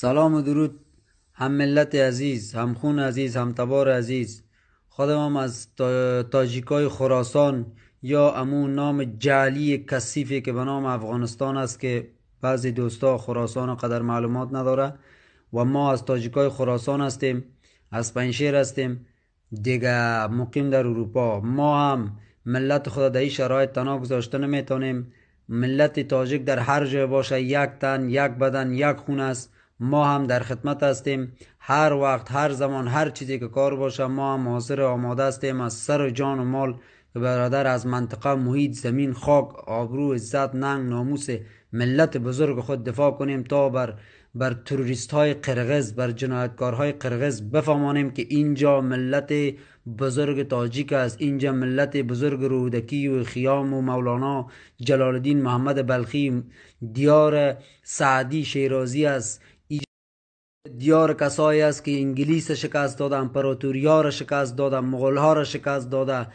سلام و درود. هم ملت عزیز، هم خون عزیز، هم تبار عزیز. خودم هم از تاجیکای خراسان یا امون نام جعلی کثیفی که به نام افغانستان است که بعضی دوستا خراسان قدر معلومات نداره. و ما از تاجیکای خراسان هستیم، از پنشیر هستیم دیگه، مقیم در اروپا. ما هم ملت خود در این شرایط تنها گذاشته نمیتونیم. ملت تاجیک در هر جای باشه یک تن، یک بدن، یک خون است. ما هم در خدمت هستیم، هر وقت، هر زمان، هر چیزی که کار باشه ما هم حاضر آماده هستیم از سر و جان و مال که برادر از منطقه، محیط، زمین، خاک، آبرو، عزت، ننگ، ناموس ملت بزرگ خود دفاع کنیم تا بر تروریست های قرغز، بر جنایتکارهای قرغز بفهمانیم که اینجا ملت بزرگ تاجیک است، اینجا ملت بزرگ رودکی و خیام و مولانا جلال الدین محمد بلخی، دیار سعدی شیرازی است، دیار کسایی است که انگلیس شکست داده، امپراتوریا را شکست داده، مغول ها را شکست داده،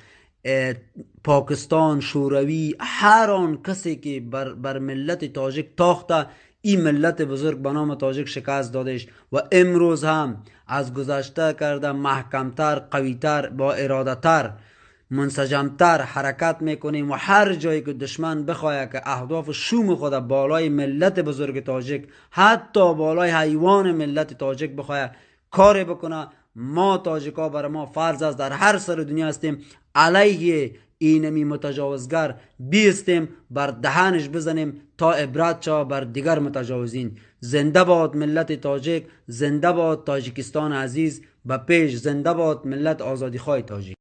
پاکستان، شوروی، هر آن کسی که بر ملت تاجیک تاخته، این ملت بزرگ به نام تاجیک شکست دادش و امروز هم از گذشته کرده محکمتر، قویتر، با ارادتر، منسجمتر حرکت میکنیم و هر جایی که دشمن بخواه که اهداف شوم خود بالای ملت بزرگ تاجیک، حتی بالای حیوان ملت تاجیک بخواه کار بکنه، ما تاجیکا برای ما فرض است در هر سر دنیا هستیم علیه اینمی متجاوزگر بیستیم، بر دهنش بزنیم تا عبرت شود بر دیگر متجاوزین. زنده باد ملت تاجیک، زنده باد تاجیکستان عزیز، به پیش زنده باد ملت آزادی خواه تاجیک.